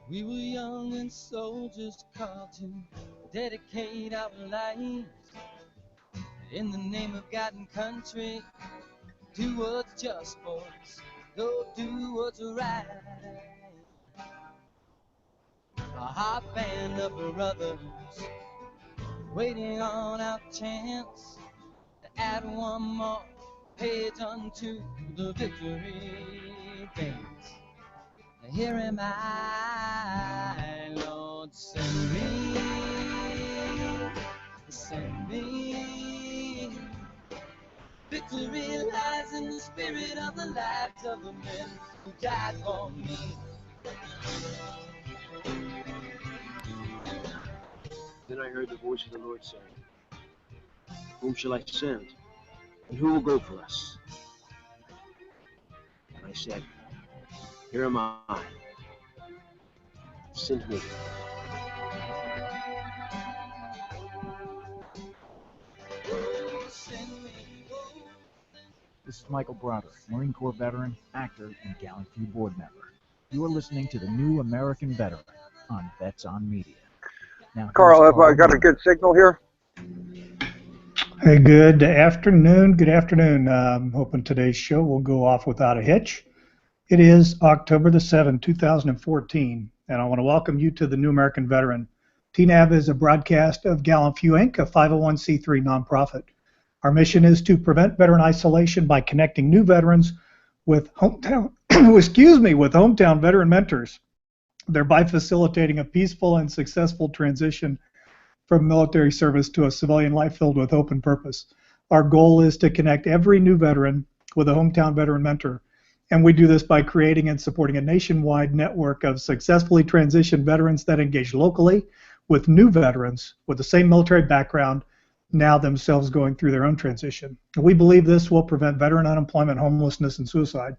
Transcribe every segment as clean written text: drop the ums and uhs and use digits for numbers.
We were young and soldiers called to dedicate our lives in the name of God and country. Do what's just for us, go do what's right. A hot band of brothers waiting on our chance to add one more page unto the victory dance. Here am I, Lord, send me, send me. Victory lies in the spirit of the lives of the men who died for me. Then I heard the voice of the Lord saying, "Whom shall I send? And who will go for us?" And I said, "Here am I. Send me." This is Michael Broderick, Marine Corps veteran, actor, and Gallant Few board member. You are listening to the New American Veteran on Vets on Media. Now, Carl, have I got a good signal here? Hey, good afternoon. Good afternoon. I'm hoping today's show will go off without a hitch. It is October the 7th, 2014, and I want to welcome you to the New American Veteran. TNAV is a broadcast of Gallant Few Inc., a 501c3 nonprofit. Our mission is to prevent veteran isolation by connecting new veterans with hometown veteran mentors, thereby facilitating a peaceful and successful transition from military service to a civilian life filled with hope and purpose. Our goal is to connect every new veteran with a hometown veteran mentor, and we do this by creating and supporting a nationwide network of successfully transitioned veterans that engage locally with new veterans with the same military background, now themselves going through their own transition. We believe this will prevent veteran unemployment, homelessness, and suicide.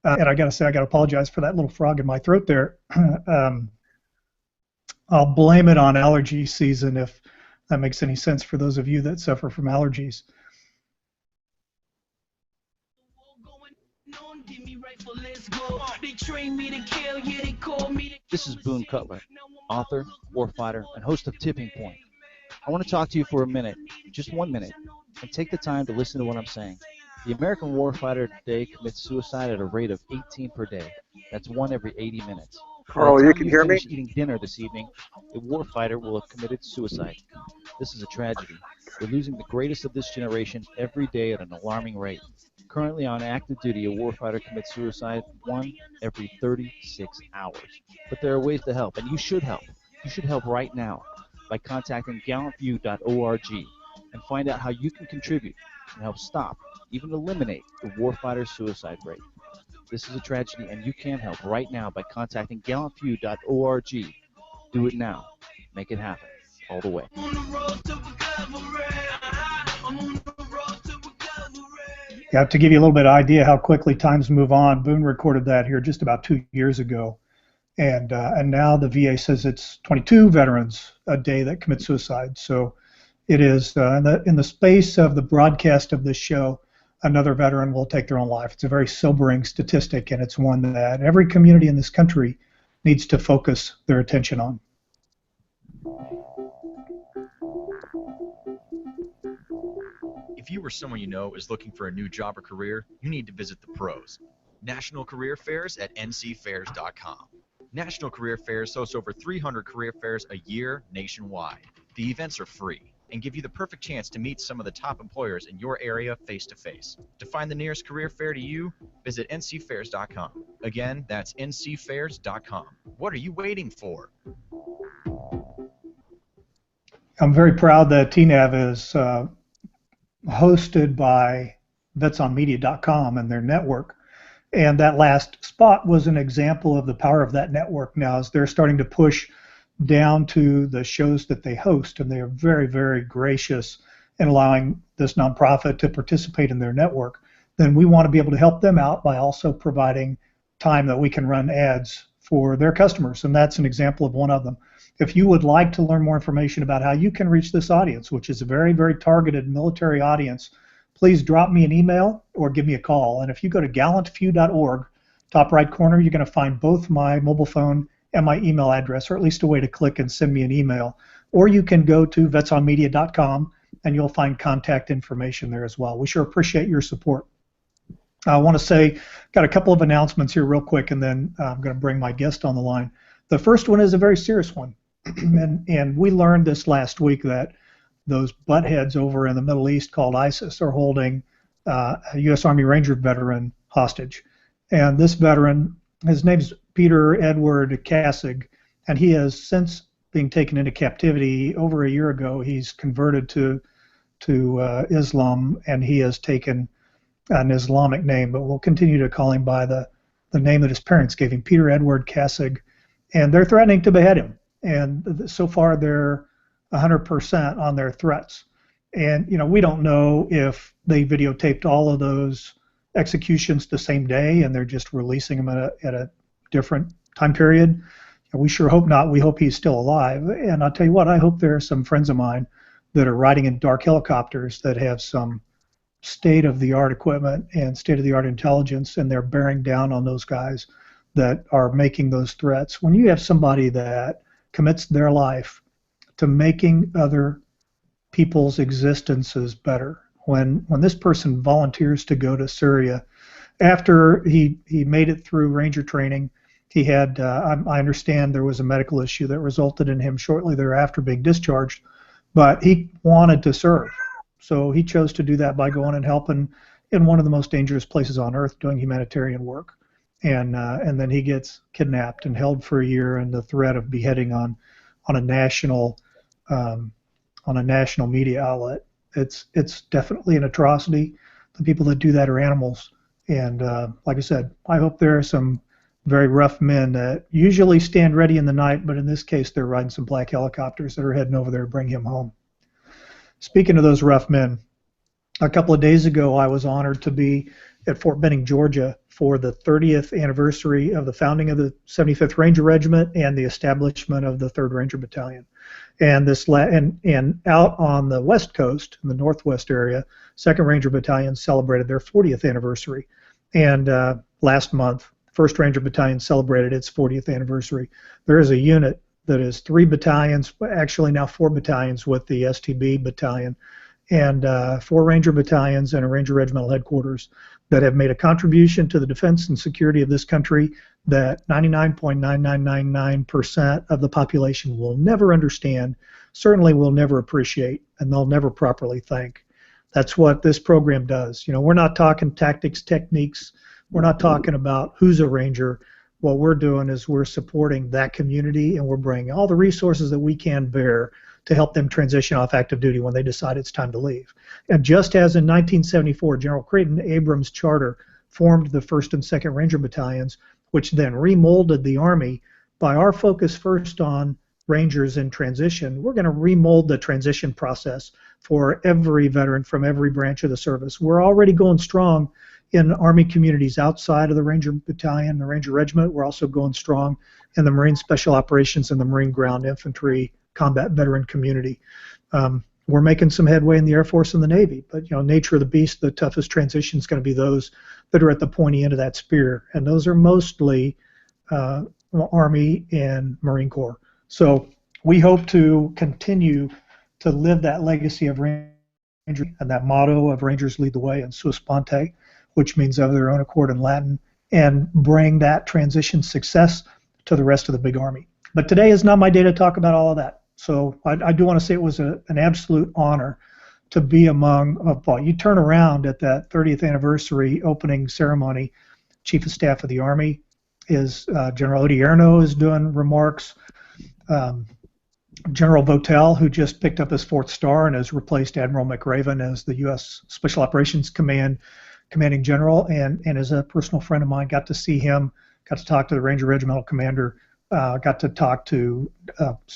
And I got to say, I got to apologize for that little frog in my throat there. I'll blame it on allergy season if that makes any sense for those of you that suffer from allergies. This is Boone Cutler, author, warfighter, and host of Tipping Point. I want to talk to you for a minute, just 1 minute, and take the time to listen to what I'm saying. The American warfighter today commits suicide at a rate of 18 per day. That's 1 every 80 minutes. Carl, you can hear me? Finish eating dinner this evening, a warfighter will have committed suicide. This is a tragedy. We're losing the greatest of this generation every day at an alarming rate. Currently on active duty, a warfighter commits suicide 1 every 36 hours. But there are ways to help, and you should help. You should help right now by contacting gallantview.org and find out how you can contribute and help stop, even eliminate, the warfighter suicide rate. This is a tragedy, and you can help right now by contacting gallantview.org. Do it now. Make it happen. All the way. Yeah, to give you a little bit of idea how quickly times move on, Boone recorded that here just about 2 years ago. And now the VA says it's 22 veterans a day that commit suicide. So it is, in the space of the broadcast of this show, another veteran will take their own life. It's a very sobering statistic, and it's one that every community in this country needs to focus their attention on. If you or someone you know is looking for a new job or career, you need to visit the pros. National Career Fairs at ncfairs.com. National Career Fairs hosts over 300 career fairs a year nationwide. The events are free and give you the perfect chance to meet some of the top employers in your area face-to-face. To find the nearest career fair to you, visit ncfairs.com. Again, that's ncfairs.com. What are you waiting for? I'm very proud that TNAV is hosted by vetsonmedia.com and their network. And that last spot was an example of the power of that network now as they're starting to push down to the shows that they host, and they are very, very gracious in allowing this nonprofit to participate in their network. Then we want to be able to help them out by also providing time that we can run ads for their customers, and that's an example of one of them. If you would like to learn more information about how you can reach this audience, which is a very, very targeted military audience please drop me an email or give me a call. And if you go to gallantfew.org, top right corner, you're going to find both my mobile phone and my email address, or at least a way to click and send me an email. Or you can go to vetsonmedia.com and you'll find contact information there as well. We sure appreciate your support. I want to say, got a couple of announcements here real quick, and then I'm going to bring my guest on the line. The first one is a very serious one, and we learned this last week that those buttheads over in the Middle East called ISIS are holding a U.S. Army Ranger veteran hostage. And this veteran, his name's Peter Edward Kassig, and he has since being taken into captivity over a year ago. He's converted to Islam, and he has taken an Islamic name, but we'll continue to call him by the name that his parents gave him, Peter Edward Kassig, and they're threatening to behead him. And so far they're 100% on their threats. And we don't know if they videotaped all of those executions the same day and they're just releasing them at a different time period. We sure hope not. We hope he's still alive. And I'll tell you what, I hope there are some friends of mine that are riding in dark helicopters that have some state-of-the-art equipment and state-of-the-art intelligence, and they're bearing down on those guys that are making those threats. When you have somebody that commits their life to making other people's existences better, when this person volunteers to go to Syria, after he made it through Ranger training, he had, I understand there was a medical issue that resulted in him shortly thereafter being discharged, but he wanted to serve. So he chose to do that by going and helping in one of the most dangerous places on earth doing humanitarian work. And then he gets kidnapped and held for a year, and the threat of beheading on a national media outlet. It's definitely an atrocity. The people that do that are animals. And like I said, I hope there are some very rough men that usually stand ready in the night, but in this case they're riding some black helicopters that are heading over there to bring him home. Speaking of those rough men, a couple of days ago I was honored to be at Fort Benning, Georgia for the 30th anniversary of the founding of the 75th Ranger Regiment and the establishment of the 3rd Ranger Battalion. And and out on the West Coast, in the Northwest area, 2nd Ranger Battalion celebrated their 40th anniversary. And last month, 1st Ranger Battalion celebrated its 40th anniversary. There is a unit that is 3 battalions, actually now 4 battalions with the STB battalion, and 4 Ranger battalions and a Ranger Regimental headquarters that have made a contribution to the defense and security of this country that 99.9999% of the population will never understand, certainly will never appreciate, and they'll never properly thank. That's what this program does. We're not talking tactics, techniques. We're not talking about who's a Ranger. What we're doing is we're supporting that community, and we're bringing all the resources that we can bear to help them transition off active duty when they decide it's time to leave. And just as in 1974, General Creighton Abrams' charter formed the 1st and 2nd Ranger Battalions, which then remolded the Army, by our focus first on Rangers in transition, we're going to remold the transition process for every veteran from every branch of the service. We're already going strong in Army communities outside of the Ranger Battalion, the Ranger Regiment. We're also going strong in the Marine Special Operations and the Marine Ground Infantry combat veteran community. We're making some headway in the Air Force and the Navy, but nature of the beast, the toughest transition is going to be those that are at the pointy end of that spear, and those are mostly Army and Marine Corps. So we hope to continue to live that legacy of Ranger and that motto of Rangers lead the way and sua sponte, which means of their own accord in Latin, and bring that transition success to the rest of the big Army. But today is not my day to talk about all of that. So I do want to say it was an absolute honor to be among, you turn around at that 30th anniversary opening ceremony, Chief of Staff of the Army is General Odierno is doing remarks. General Votel, who just picked up his 4th star and has replaced Admiral McRaven as the U.S. Special Operations Commanding General, and as a personal friend of mine, got to see him, got to talk to the Ranger Regimental Commander, got to talk to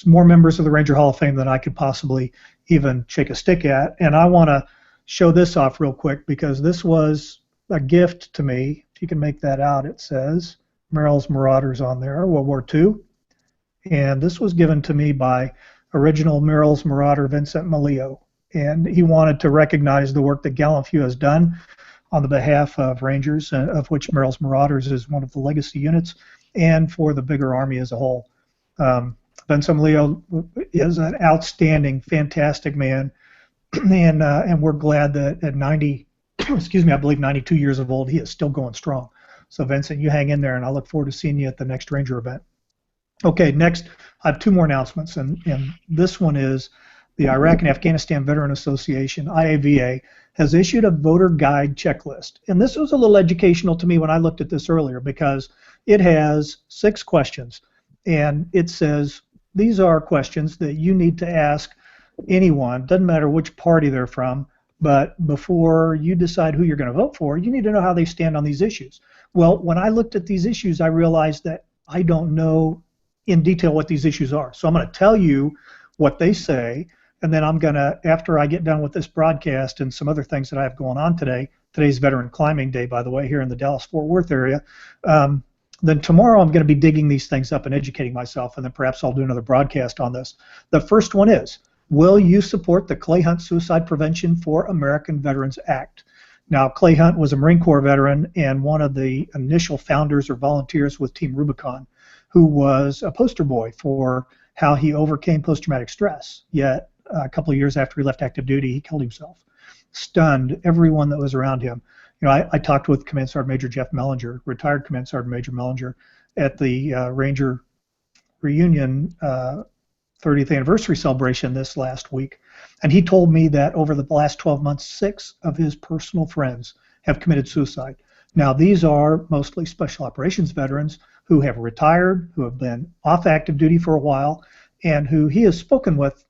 more members of the Ranger Hall of Fame than I could possibly even shake a stick at. And I want to show this off real quick because this was a gift to me. If you can make that out, it says Merrill's Marauders on there, World War II. And this was given to me by original Merrill's Marauder Vincent Malillo. and he wanted to recognize the work that Gallant Few has done on the behalf of Rangers, of which Merrill's Marauders is one of the legacy units, and for the bigger Army as a whole. Vincent Leo is an outstanding, fantastic man, and we're glad that at 90, excuse me, I believe 92 years of old, he is still going strong. So Vincent, you hang in there, and I look forward to seeing you at the next Ranger event. Okay, next, I have two more announcements, and this one is the Iraq and Afghanistan Veteran Association, IAVA, has issued a voter guide checklist. And this was a little educational to me when I looked at this earlier because it has 6 questions. And it says these are questions that you need to ask anyone, doesn't matter which party they're from, but before you decide who you're going to vote for, you need to know how they stand on these issues. Well, when I looked at these issues, I realized that I don't know in detail what these issues are. So I'm going to tell you what they say, and then I'm going to, after I get done with this broadcast and some other things that I have going on today, today's Veteran Climbing Day, by the way, here in the Dallas-Fort Worth area, then tomorrow I'm going to be digging these things up and educating myself, and then perhaps I'll do another broadcast on this. The first one is, will you support the Clay Hunt Suicide Prevention for American Veterans Act? Now, Clay Hunt was a Marine Corps veteran and one of the initial founders or volunteers with Team Rubicon, who was a poster boy for how he overcame post-traumatic stress. Yet, a couple of years after he left active duty, he killed himself. Stunned everyone that was around him. You know, I talked with Command Sergeant Major Jeff Mellinger, retired Command Sergeant Major Mellinger, at the Ranger reunion 30th anniversary celebration this last week, and he told me that over the last 12 months, 6 of his personal friends have committed suicide. Now, these are mostly special operations veterans who have retired, who have been off active duty for a while, and who he has spoken with,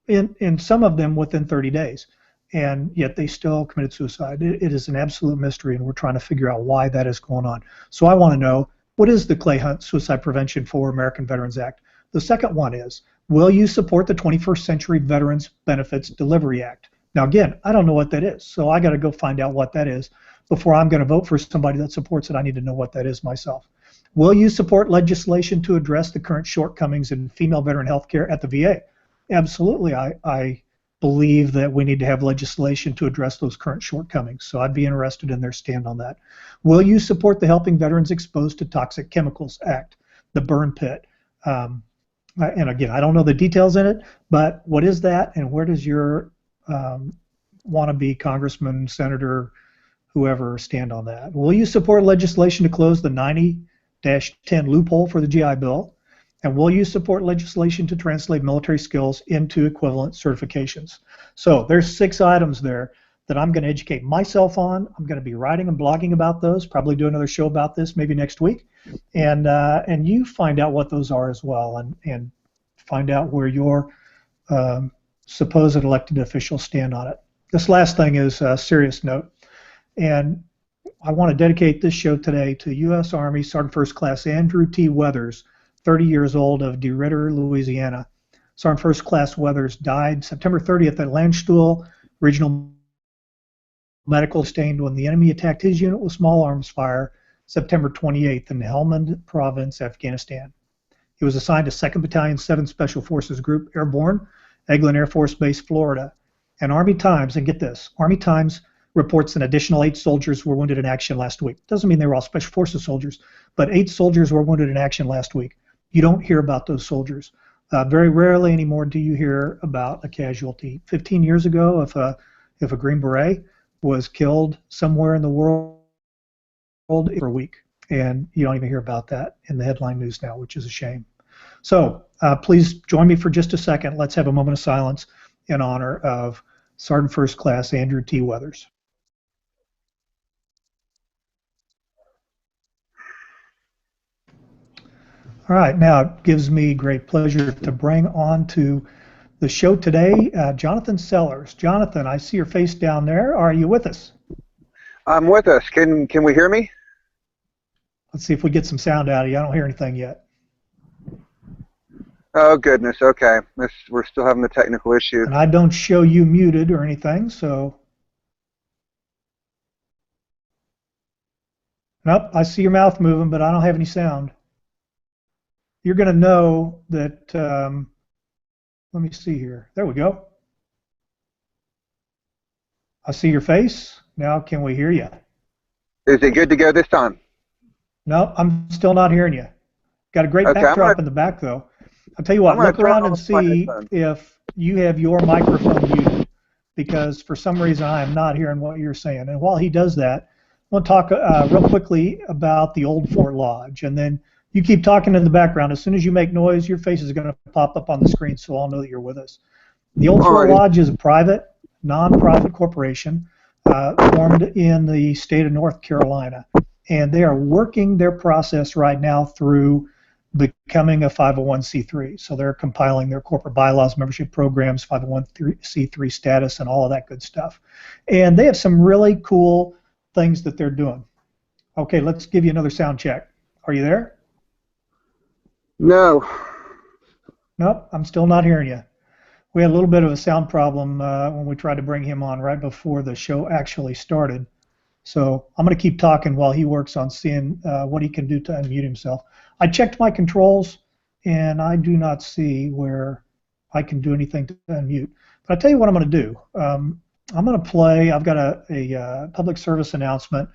in some of them within 30 days, and yet they still committed suicide. It is an absolute mystery, and we're trying to figure out why that is going on. So I want to know, what is the Clay Hunt Suicide Prevention for American Veterans Act? The second one is, will you support the 21st Century Veterans Benefits Delivery Act? Now, again, I don't know what that is, so I got to go find out what that is. Before I'm going to vote for somebody that supports it, I need to know what that is myself. Will you support legislation to address the current shortcomings in female veteran health care at the VA? Absolutely. I believe that we need to have legislation to address those current shortcomings, so I'd be interested in their stand on that. Will you support the Helping Veterans Exposed to Toxic Chemicals Act, the burn pit? And again, I don't know the details in it, but what is that, and where does your wannabe congressman, senator, whoever stand on that? Will you support legislation to close the 90-10 loophole for the GI Bill? And will you support legislation to translate military skills into equivalent certifications? So there's 6 items there that I'm going to educate myself on. I'm going to be writing and blogging about those, probably do another show about this maybe next week. And you find out what those are as well, and find out where your supposed elected officials stand on it. This last thing is a serious note, and I want to dedicate this show today to U.S. Army Sergeant First Class Andrew T. Weathers, 30 years old, of DeRidder, Louisiana. Sergeant First Class Weathers died September 30th at Landstuhl Regional Medical, sustained when the enemy attacked his unit with small arms fire September 28th in Helmand Province, Afghanistan. He was assigned to 2nd Battalion 7th Special Forces Group, Airborne, Eglin Air Force Base, Florida. And Army Times, and get this, Army Times reports an additional 8 soldiers were wounded in action last week. Doesn't mean they were all Special Forces soldiers, but 8 soldiers were wounded in action last week. You don't hear about those soldiers. Very rarely anymore do you hear about a casualty. 15 years ago, if a Green Beret was killed somewhere in the world for a week, and you don't even hear about that in the headline news now, which is a shame. So please join me for just a second. Let's have a moment of silence in honor of Sergeant First Class Andrew T. Weathers. All right, now it gives me great pleasure to bring on to the show today Jonathan Sellers. Jonathan, I see your face down there. Are you with us? I'm with us. Can we hear me? Let's see if we get some sound out of you. I don't hear anything yet. Oh, goodness. Okay. We're still having the technical issue. And I don't show you muted or anything, so. Nope, I see your mouth moving, but I don't have any sound. You're going to know that, let me see here. There we go. I see your face. Now can we hear you? Is it good to go this time? No, I'm still not hearing you. Got a great Okay, backdrop in the back, though. I'll tell you what, look turn around and off my see headphones. if you have your microphone muted, because for some reason I am not hearing what you're saying. And while he does that, I want to talk real quickly about the old Fort Lodge. And then you keep talking in the background. As soon as you make noise, your face is going to pop up on the screen so I'll know that you're with us. The old Fort Lodge is a private, non-profit corporation formed in the state of North Carolina. And they are working their process right now through becoming a 501c3. So they're compiling their corporate bylaws, membership programs, 501c3 status, and all of that good stuff. And they have some really cool things that they're doing. Okay, let's give you another sound check. Are you there? No. Nope, I'm still not hearing you. We had a little bit of a sound problem when we tried to bring him on right before the show actually started. So I'm going to keep talking while he works on seeing what he can do to unmute himself. I checked my controls, and I do not see where I can do anything to unmute. But I'll tell you what I'm going to do. I'm going to play, I've got a public service announcement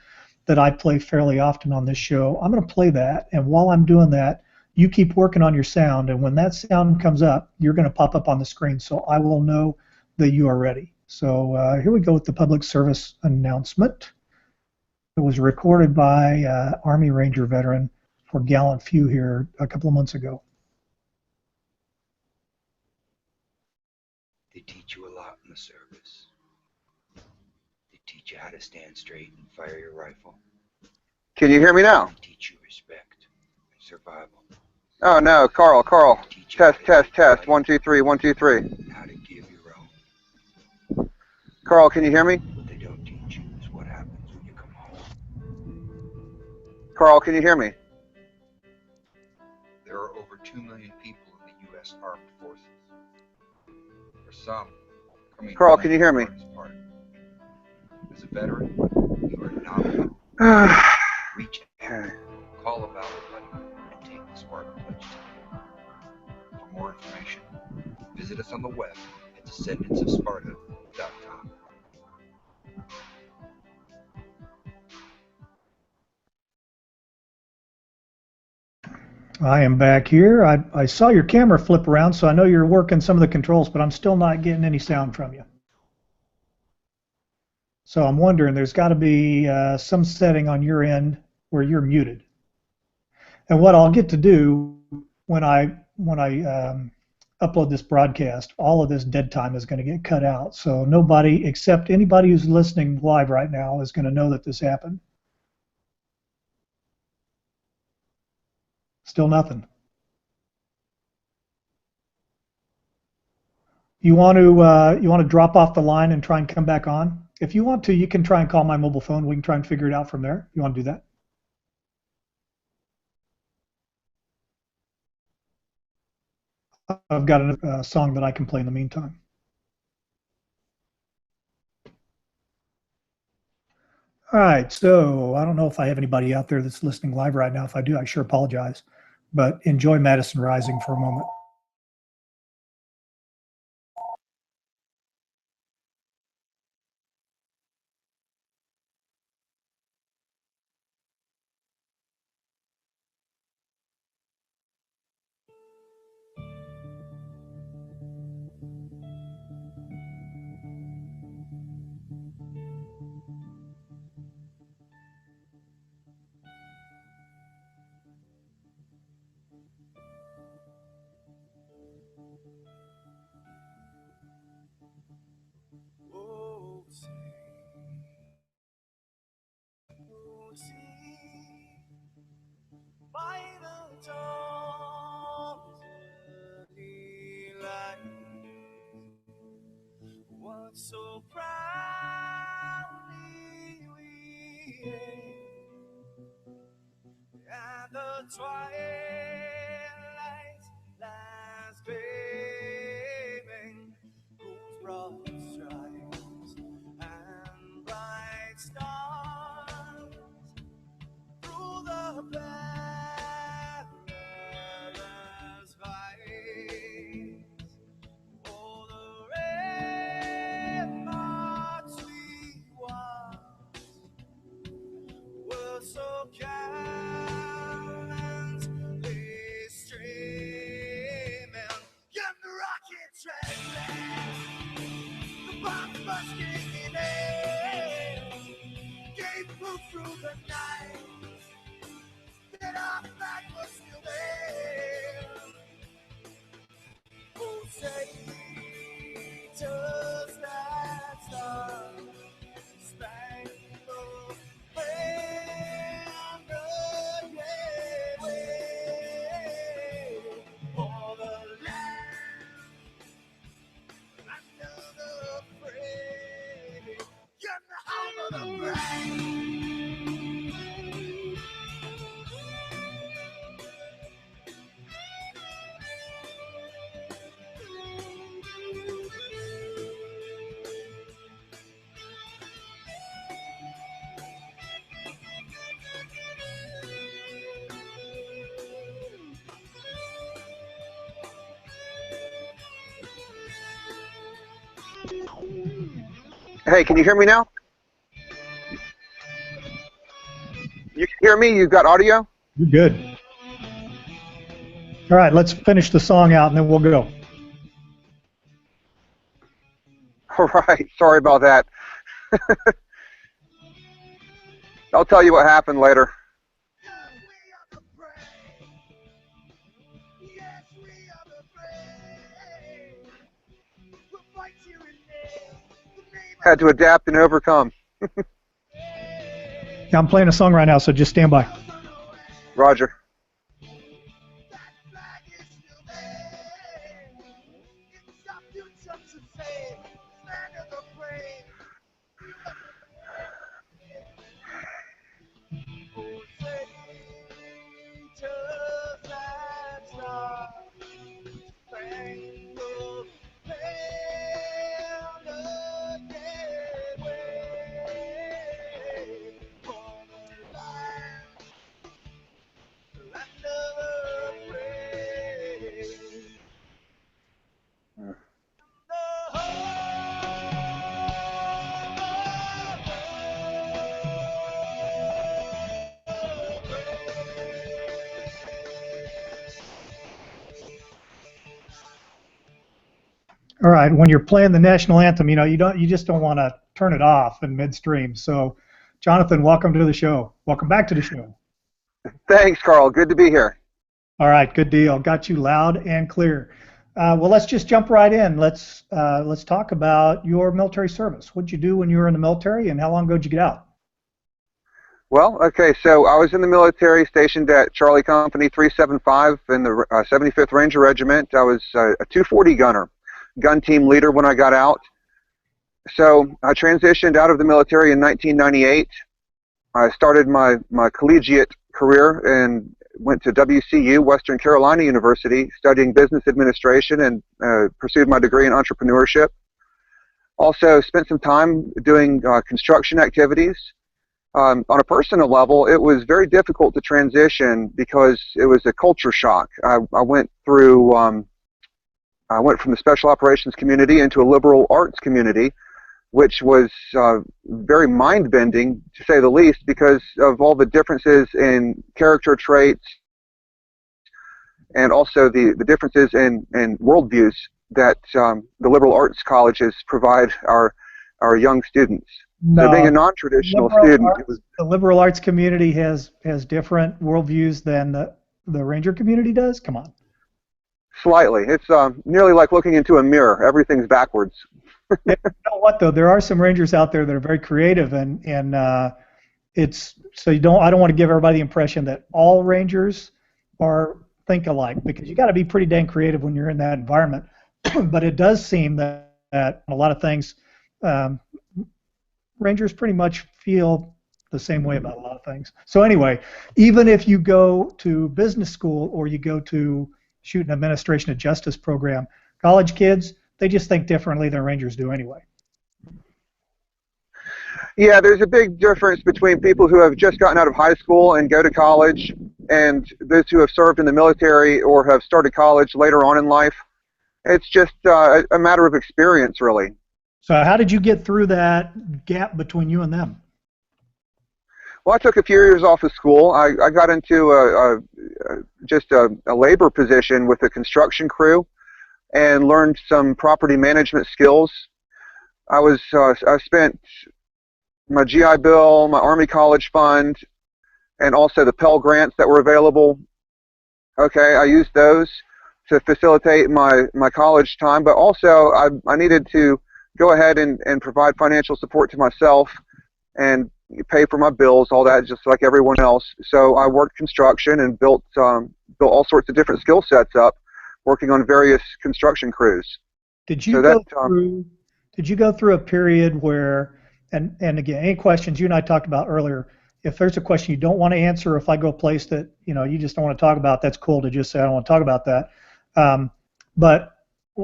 that I play fairly often on this show. I'm going to play that, and while I'm doing that, you keep working on your sound, and when that sound comes up, you're going to pop up on the screen, so I will know that you are ready. So here we go with the public service announcement. It was recorded by Army Ranger veteran for Gallant Few here a couple of months ago. They teach you a lot in the service. They teach you how to stand straight and fire your rifle. Can you hear me now? They teach you respect and survival. Oh no, Carl. Test. 1 2 3 1 2 3. How to give your own. Carl, can you hear me? What they don't teach you is what happens when you come home. Carl, can you hear me? There are over 2 million people in the U.S. Armed Forces. For some, coming Carl, home can you hear me? is the hardest part. As a veteran, you are not alone. Reach out, call a valid buddy, and take the Spartan Pledge today. For more information, visit us on the web at descendantsofsparta.com. I am back here. I saw your camera flip around, so I know you're working some of the controls, but I'm still not getting any sound from you. So I'm wondering, there's got to be some setting on your end where you're muted. And what I'll get to do when I upload this broadcast, all of this dead time is going to get cut out. So nobody except anybody who's listening live right now is going to know that this happened. Still nothing. You want to drop off the line and try and come back on? If you want to, you can try and call my mobile phone. We can try and figure it out from there. You want to do that? I've got a song that I can play in the meantime. All right, so I don't know if I have anybody out there that's listening live right now. If I do, I sure apologize. But enjoy Madison Rising for a moment. By the dawn's early light, what so proudly we hailed at the twilight's last gleaming, whose broad stripes and bright stars through the perilous fight, oh, the red marks we the night that our flag was still there. Oh, say, does that star-spangled banner yet wave for the land under the frame? Get the home of the brave. Hey, can you hear me now? You can hear me? You got audio? You're good. All right, let's finish the song out and then we'll go. All right, sorry about that. I'll tell you what happened later. We are the brave. Yes, we are the brave. We'll fight you in the name of Had to adapt and overcome. Yeah, I'm playing a song right now, so just stand by. Roger. that flag is still there. It's our future to save. Land of the brave. Oh, say, does that star-spangled banner yet wave for the land under the brave? The All right, when you're playing the national anthem, you just don't want to turn it off in midstream. So, Jonathan, welcome to the show. Welcome back to the show. Thanks, Carl. Good to be here. All right, good deal. Got you loud and clear. Well, let's just jump right in. Let's talk about your military service. What did you do when you were in the military, and how long ago did you get out? Well, okay, so I was in the military stationed at Charlie Company 375 in the 75th Ranger Regiment. I was a 240 gunner, gun team leader when I got out. So I transitioned out of the military in 1998. I started my collegiate career and went to WCU, Western Carolina University, studying business administration and pursued my degree in entrepreneurship. Also spent some time doing construction activities. On a personal level, it was very difficult to transition because it was a culture shock. I went through, I went from the special operations community into a liberal arts community, which was very mind-bending, to say the least, because of all the differences in character traits and also the differences in worldviews that the liberal arts colleges provide our young students. No, so being a non-traditional student, the liberal arts community has different worldviews than the Ranger community does? Come on. Slightly. It's nearly like looking into a mirror. Everything's backwards. You know what, though? There are some Rangers out there that are very creative, and it's so I don't want to give everybody the impression that all Rangers think alike, because you got to be pretty dang creative when you're in that environment. But it does seem that a lot of things, Rangers pretty much feel the same way about a lot of things. So anyway, even if you go to business school or you go to shoot an administration of justice program, college kids, they just think differently than Rangers do anyway. Yeah, there's a big difference between people who have just gotten out of high school and go to college and those who have served in the military or have started college later on in life. It's just a matter of experience, really. So how did you get through that gap between you and them? Well, I took a few years off of school. I got into just a labor position with a construction crew and learned some property management skills. I spent my GI Bill, my Army College Fund, and also the Pell Grants that were available. Okay, I used those to facilitate my college time, but also I needed to go ahead and provide financial support to myself and pay for my bills, all that, just like everyone else. So I worked construction and built all sorts of different skill sets up, working on various construction crews. Did you go through a period where, and again, any questions you and I talked about earlier, if there's a question you don't want to answer, if I go a place that you just don't want to talk about, that's cool to just say I don't want to talk about that. But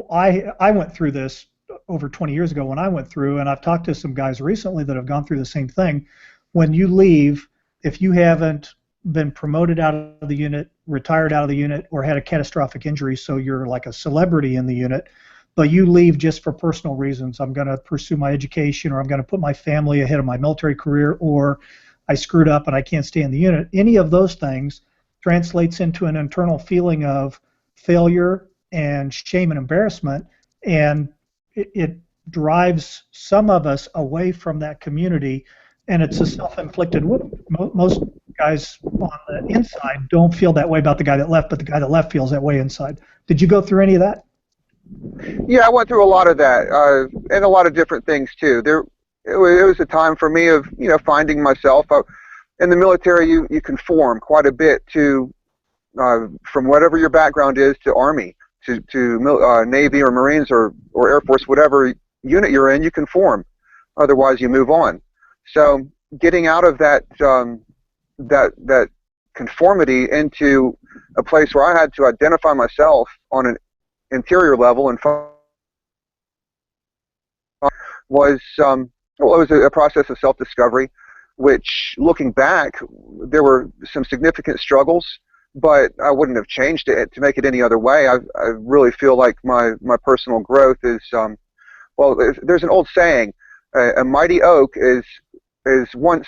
I went through this over 20 years ago when I went through, and I've talked to some guys recently that have gone through the same thing. When you leave, if you haven't been promoted out of the unit, retired out of the unit, or had a catastrophic injury, so you're like a celebrity in the unit, but you leave just for personal reasons, I'm going to pursue my education, or I'm going to put my family ahead of my military career, or I screwed up and I can't stay in the unit, any of those things translates into an internal feeling of failure and shame and embarrassment, and it drives some of us away from that community, and it's a self-inflicted wound. Most guys on the inside don't feel that way about the guy that left, but the guy that left feels that way inside. Did you go through any of that? Yeah, I went through a lot of that, and a lot of different things too. It was a time for me of finding myself. In the military, you conform quite a bit to from whatever your background is, to Army, to Navy or Marines or Air Force, whatever unit you're in, you conform. Otherwise, you move on. So getting out of that that conformity into a place where I had to identify myself on an interior level and was it was a process of self-discovery, which, looking back, there were some significant struggles, but I wouldn't have changed it to make it any other way. I really feel like my personal growth is, well, there's an old saying, a mighty oak was once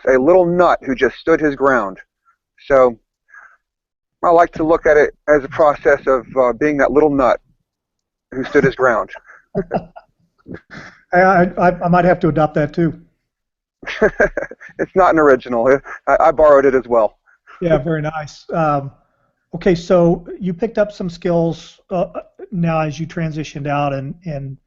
a little nut who just stood his ground. So I like to look at it as a process of being that little nut who stood his ground. I might have to adopt that too. It's not an original. I borrowed it as well. Yeah, very nice. Okay, so you picked up some skills now as you transitioned out, and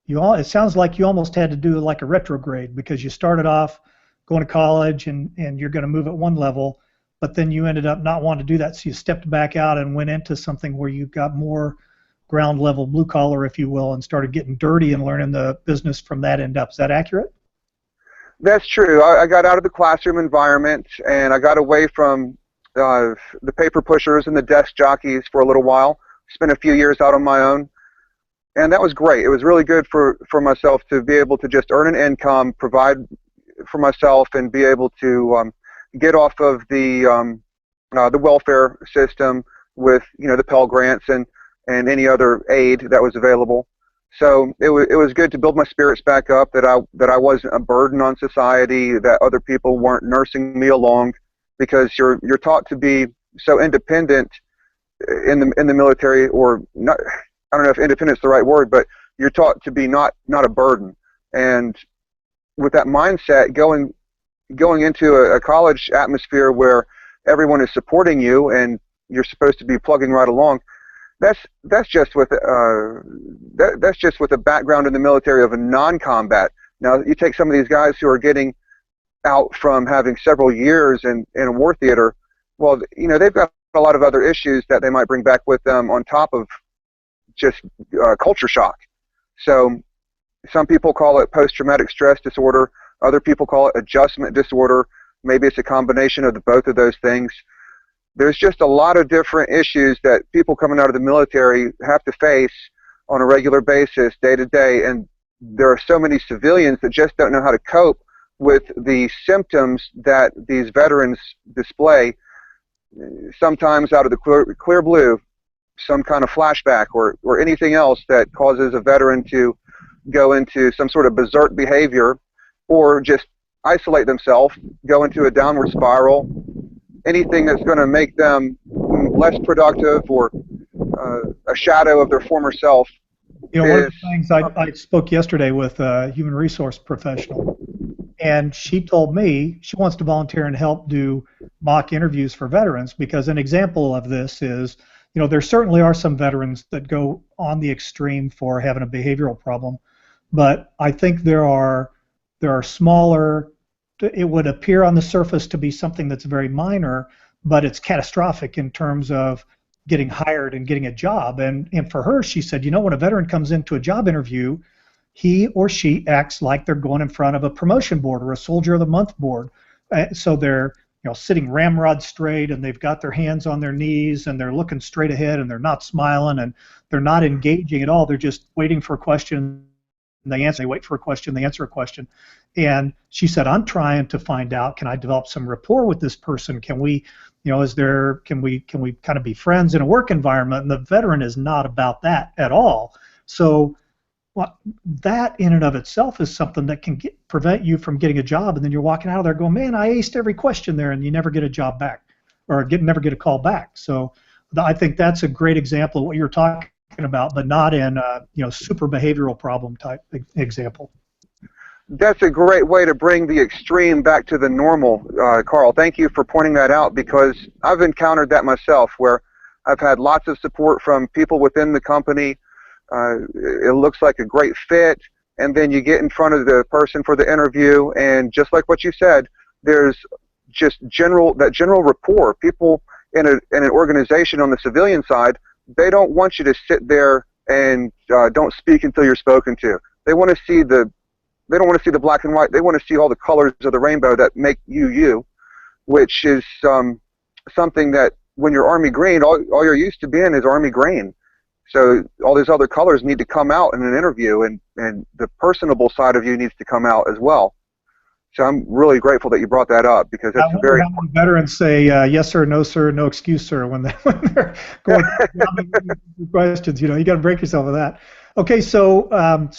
it sounds like you almost had to do like a retrograde, because you started off going to college and you're going to move at one level, but then you ended up not wanting to do that, so you stepped back out and went into something where you got more ground level, blue collar, if you will, and started getting dirty and learning the business from that end up. Is that accurate? That's true. I got out of the classroom environment, and I got away from the paper pushers and the desk jockeys for a little while. Spent a few years out on my own, and that was great. It was really good for myself to be able to just earn an income, provide for myself, and be able to get off of the welfare system with the Pell Grants and any other aid that was available. So it was good to build my spirits back up, that I wasn't a burden on society, that other people weren't nursing me along, because you're taught to be so independent in the military, or not. I don't know if independent is the right word, but you're taught to be not a burden. And with that mindset, going into a college atmosphere where everyone is supporting you and you're supposed to be plugging right along, that's just with a background in the military of a non-combat. Now, you take some of these guys who are getting out from having several years in a war theater. Well, they've got a lot of other issues that they might bring back with them on top of just culture shock. So some people call it post-traumatic stress disorder. Other people call it adjustment disorder. Maybe it's a combination of both of those things. There's just a lot of different issues that people coming out of the military have to face on a regular basis, day to day, and there are so many civilians that just don't know how to cope with the symptoms that these veterans display, sometimes out of the clear blue, some kind of flashback or anything else that causes a veteran to go into some sort of berserk behavior, or just isolate themselves, go into a downward spiral. Anything that's going to make them less productive or a shadow of their former self. One of the things I spoke yesterday with a human resource professional, And she told me she wants to volunteer and help do mock interviews for veterans, because an example of this is, there certainly are some veterans that go on the extreme for having a behavioral problem, but I think there are smaller. It would appear on the surface to be something that's very minor, but it's catastrophic in terms of getting hired and getting a job. And for her, she said, when a veteran comes into a job interview, he or she acts like they're going in front of a promotion board or a Soldier of the Month board. So they're sitting ramrod straight, and they've got their hands on their knees, and they're looking straight ahead, and they're not smiling, and they're not engaging at all. They're just waiting for a question, and they answer. They wait for a question, they answer a question. And she said, I'm trying to find out, can I develop some rapport with this person? Can we, can we kind of be friends in a work environment? And the veteran is not about that at all. So that in and of itself is something that can prevent you from getting a job, and then you're walking out of there going, man, I aced every question there, and you never get a job back, or never get a call back. So I think that's a great example of what you're talking about, but not in super behavioral problem type example. That's a great way to bring the extreme back to the normal, Carl. Thank you for pointing that out, because I've encountered that myself, where I've had lots of support from people within the company. It looks like a great fit, and then you get in front of the person for the interview, and just like what you said, there's just general rapport. People in an organization on the civilian side, they don't want you to sit there and don't speak until you're spoken to. They want to see they don't want to see the black and white. They want to see all the colors of the rainbow that make you you, which is something that when you're Army Green, all you're used to being is Army Green. So all these other colors need to come out in an interview, and the personable side of you needs to come out as well. So I'm really grateful that you brought that up, because it's very. How many veterans say yes sir, no excuse sir when they're going through questions. You got to break yourself of that. Okay, so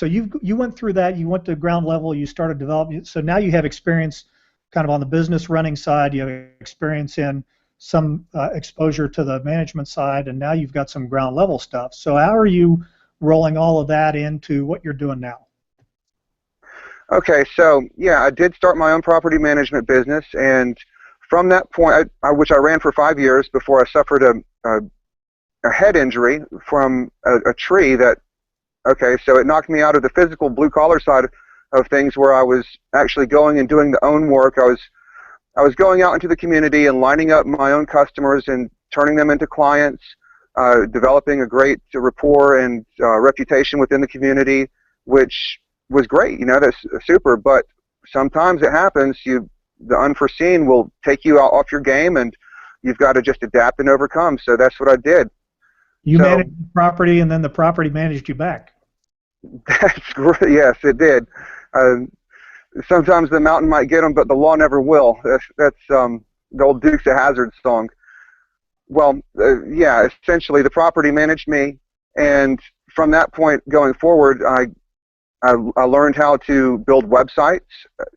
you went through that. You went to ground level. You started developing. So now you have experience, kind of on the business running side. You have experience in some exposure to the management side, and now you've got some ground level stuff. So how are you rolling all of that into what you're doing now? Okay, so yeah, I did start my own property management business, and from that point, which I ran for 5 years before I suffered a head injury from a tree that, okay, so it knocked me out of the physical blue-collar side of things, where I was actually going and doing the own work. I was going out into the community and lining up my own customers and turning them into clients, developing a great rapport and reputation within the community, which was great. That's super. But sometimes it happens. The unforeseen will take you out off your game, and you've got to just adapt and overcome. So that's what I did. You managed the property, and then the property managed you back. That's great. Yes, it did. Sometimes the mountain might get them, but the law never will. That's the old Dukes of Hazzard song. Well, yeah, essentially the property managed me, and from that point going forward, I learned how to build websites,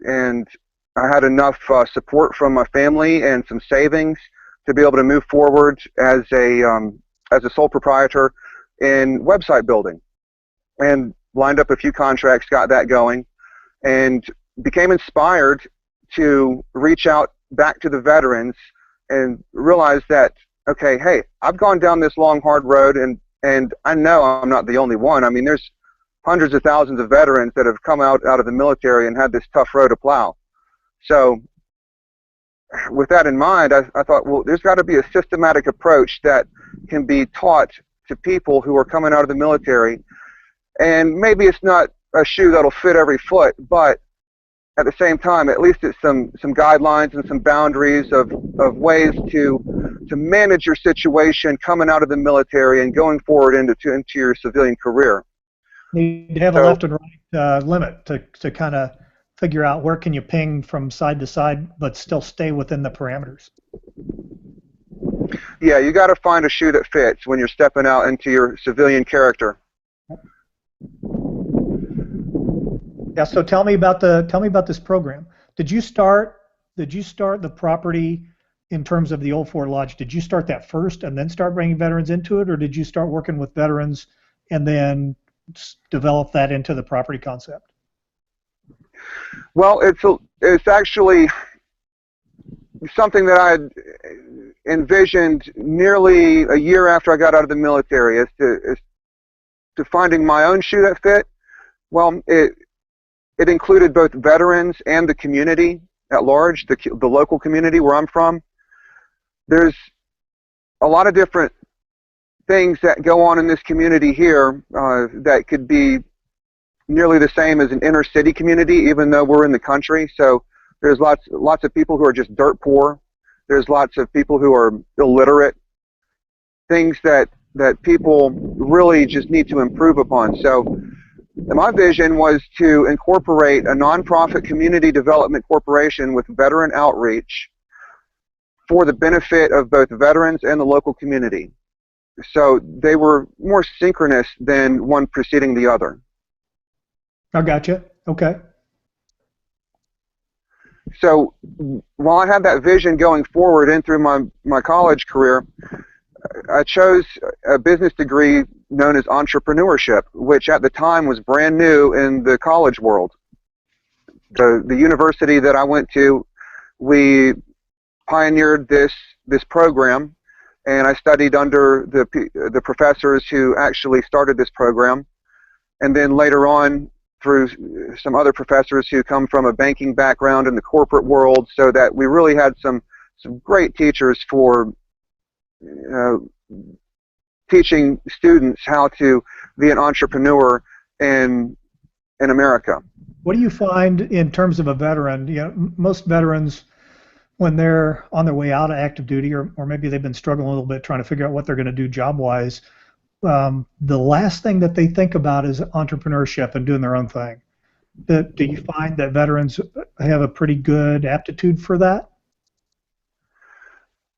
and I had enough support from my family and some savings to be able to move forward as a sole proprietor in website building, and lined up a few contracts, got that going, and became inspired to reach out back to the veterans and realize that, okay, hey, I've gone down this long, hard road, and I know I'm not the only one. I mean, there's hundreds of thousands of veterans that have come out of the military and had this tough road to plow. So with that in mind, I thought, well, there's got to be a systematic approach that can be taught to people who are coming out of the military. And maybe it's not a shoe that'll fit every foot, but at the same time, at least it's some guidelines and some boundaries of ways to manage your situation coming out of the military and going forward into your civilian career. You need to have a left and right limit to kind of figure out where can you ping from side to side, but still stay within the parameters. Yeah, you got to find a shoe that fits when you're stepping out into your civilian character. Yeah. So tell me about this program. Did you start the property in terms of the Old Fort Lodge? Did you start that first and then start bringing veterans into it, or did you start working with veterans and then develop that into the property concept? Well, it's actually something that I had envisioned nearly a year after I got out of the military, as to finding my own shoe that fit. Well, it included both veterans and the community at large, the local community where I'm from. There's a lot of different things that go on in this community here that could be nearly the same as an inner city community, even though we're in the country. So there's lots of people who are just dirt poor. There's lots of people who are illiterate. Things that people really just need to improve upon. So my vision was to incorporate a nonprofit community development corporation with veteran outreach for the benefit of both veterans and the local community. So they were more synchronous than one preceding the other. I gotcha. Okay. So while I had that vision going forward and through my college career, I chose a business degree known as entrepreneurship, which at the time was brand new in the college world. The university that I went to, we pioneered this program, and I studied under the professors who actually started this program, and then later on through some other professors who come from a banking background in the corporate world, so that we really had some great teachers for teaching students how to be an entrepreneur in America. What do you find in terms of a veteran? You know, most veterans, when they're on their way out of active duty, or maybe they've been struggling a little bit trying to figure out what they're going to do job-wise, the last thing that they think about is entrepreneurship and doing their own thing. Do you find that veterans have a pretty good aptitude for that?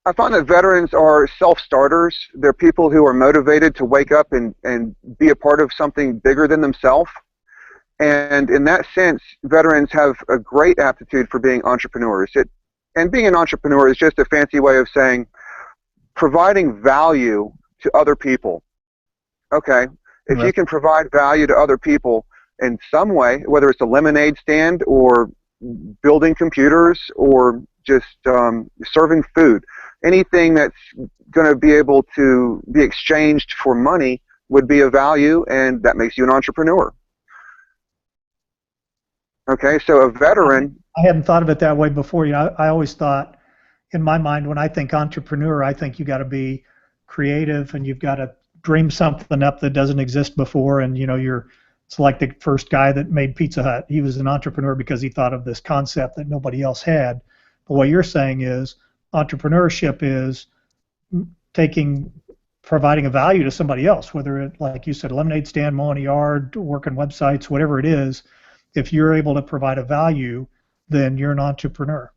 I find that veterans are self-starters. They're people who are motivated to wake up and be a part of something bigger than themselves. And in that sense, veterans have a great aptitude for being entrepreneurs. And being an entrepreneur is just a fancy way of saying providing value to other people. Okay, if Right. you can provide value to other people in some way, whether it's a lemonade stand or building computers or just serving food, anything that's going to be able to be exchanged for money would be of value, and that makes you an entrepreneur. Okay, so a veteran... I hadn't thought of it that way before. You know, I always thought, in my mind, when I think entrepreneur, I think you got to be creative and you've got to dream something up that doesn't exist before. And you know, it's like the first guy that made Pizza Hut. He was an entrepreneur because he thought of this concept that nobody else had. But what you're saying is entrepreneurship is providing a value to somebody else, whether it, like you said, a lemonade stand, mowing a yard, working websites, whatever it is. If you're able to provide a value, then you're an entrepreneur.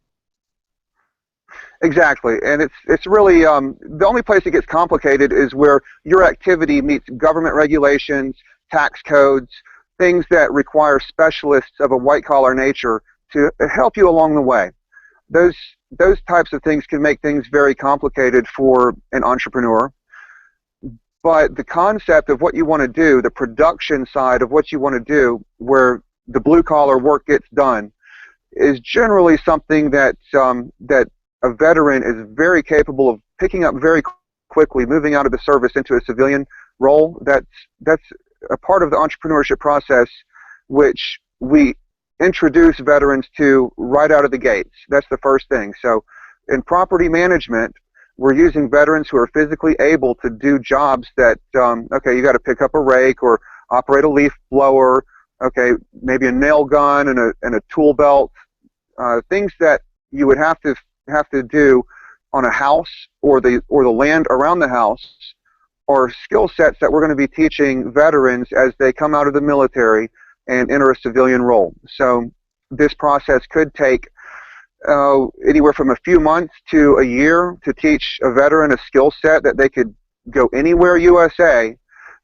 Exactly, and it's really the only place it gets complicated is where your activity meets government regulations, tax codes, things that require specialists of a white-collar nature to help you along the way. Those types of things can make things very complicated for an entrepreneur. But the concept of what you want to do, the production side of what you want to do, where the blue-collar work gets done, is generally something that that a veteran is very capable of picking up very quickly, moving out of the service into a civilian role. That's a part of the entrepreneurship process, which we introduce veterans to right out of the gates. That's the first thing. So in property management, we're using veterans who are physically able to do jobs that, okay, you got to pick up a rake or operate a leaf blower, okay, maybe a nail gun and a tool belt, things that you would have to do on a house or the land around the house, are skill sets that we're going to be teaching veterans as they come out of the military and enter a civilian role. So this process could take anywhere from a few months to a year to teach a veteran a skill set that they could go anywhere USA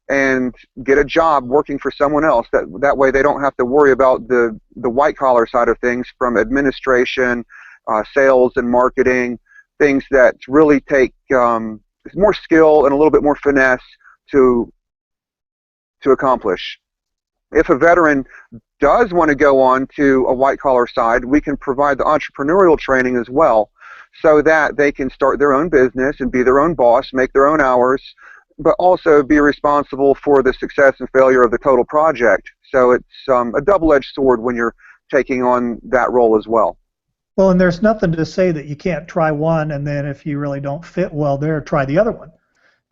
and get a job working for someone else. That way they don't have to worry about the white collar side of things, from administration, sales and marketing, things that really take more skill and a little bit more finesse to accomplish. if a veteran does want to go on to a white-collar side, we can provide the entrepreneurial training as well so that they can start their own business and be their own boss, make their own hours, but also be responsible for the success and failure of the total project. So it's a double-edged sword when you're taking on that role as well. Well, and there's nothing to say that you can't try one, and then if you really don't fit well there, try the other one.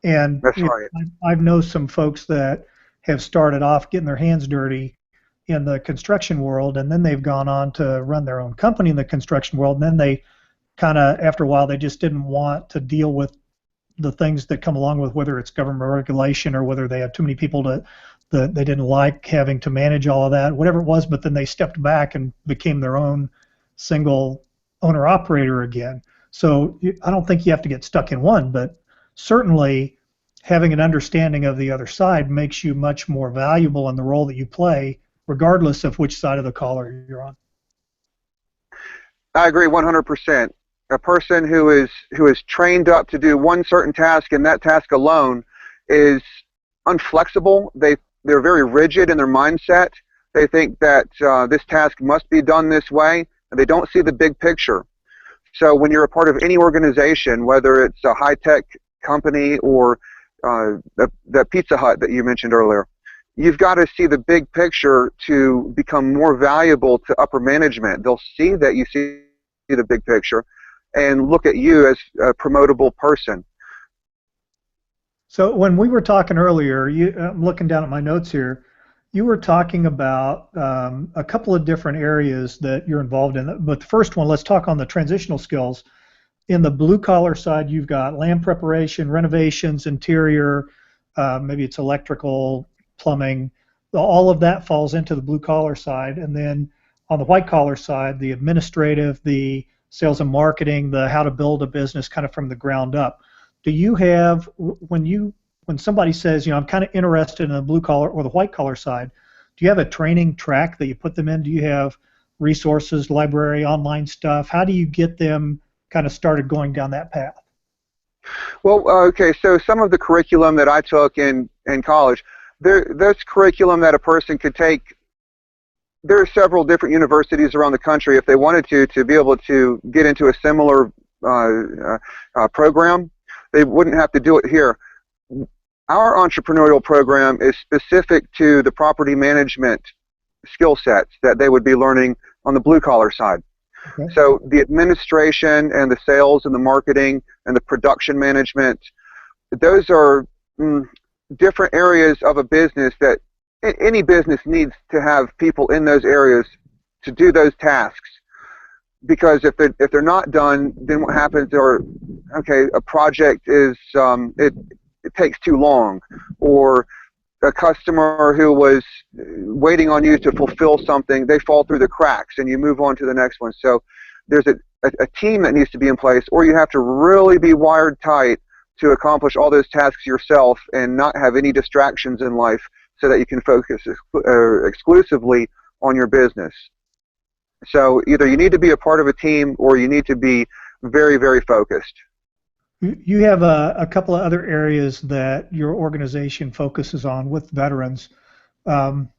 And That's right. I've known some folks that have started off getting their hands dirty in the construction world, and then they've gone on to run their own company in the construction world, and then they kind of, after a while, they just didn't want to deal with the things that come along with whether it's government regulation or whether they had too many people that they didn't like having to manage all of that, whatever it was, but then they stepped back and became their own single owner operator again. So I don't think you have to get stuck in one, but certainly having an understanding of the other side makes you much more valuable in the role that you play, regardless of which side of the collar you're on. I agree 100%. A person who is trained up to do one certain task and that task alone is unflexible. They're very rigid in their mindset. They think that this task must be done this way, and they don't see the big picture. So when you're a part of any organization, whether it's a high-tech company or the Pizza Hut that you mentioned earlier, you've got to see the big picture to become more valuable to upper management. They'll see that you see the big picture and look at you as a promotable person. So when we were talking earlier, I'm looking down at my notes here, you were talking about a couple of different areas that you're involved in. But the first one, let's talk on the transitional skills. In the blue-collar side, you've got land preparation, renovations, interior, maybe it's electrical, plumbing. All of that falls into the blue-collar side. And then on the white-collar side, the administrative, the sales and marketing, the how to build a business kind of from the ground up. Do you have, when somebody says, I'm kind of interested in the blue-collar or the white-collar side, do you have a training track that you put them in? Do you have resources, library, online stuff? How do you get them kind of started going down that path? Well, okay, so some of the curriculum that I took in college, there's curriculum that a person could take. There are several different universities around the country, if they wanted to be able to get into a similar program. They wouldn't have to do it here. Our entrepreneurial program is specific to the property management skill sets that they would be learning on the blue-collar side. Okay. So the administration and the sales and the marketing and the production management, those are different areas of a business that any business needs to have people in those areas to do those tasks. Because if they're not done, then what happens are, okay, a project is it takes too long, or a customer who was waiting on you to fulfill something, they fall through the cracks and you move on to the next one. So there's a team that needs to be in place, or you have to really be wired tight to accomplish all those tasks yourself and not have any distractions in life so that you can focus exclusively on your business. So either you need to be a part of a team or you need to be very, very focused. You have a couple of other areas that your organization focuses on with veterans. And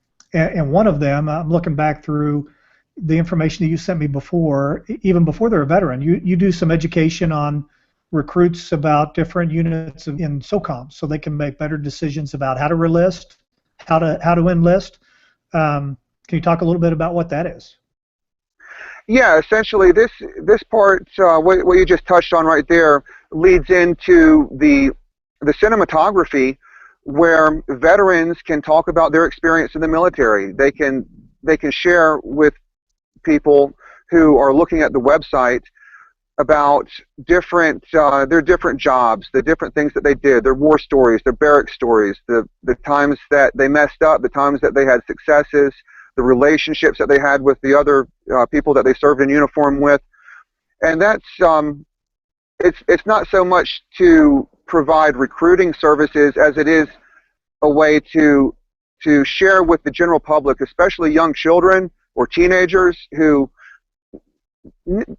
one of them, I'm looking back through the information that you sent me before, even before they're a veteran, you do some education on recruits about different units in SOCOM so they can make better decisions about how to relist, how to enlist. Can you talk a little bit about what that is? Yeah, essentially this part, what you just touched on right there, leads into the cinematography where veterans can talk about their experience in the military. They can share with people who are looking at the website about their different jobs, the different things that they did, their war stories, their barrack stories, the times that they messed up, the times that they had successes, the relationships that they had with the other people that they served in uniform with. And that's it's not so much to provide recruiting services as it is a way to share with the general public, especially young children or teenagers who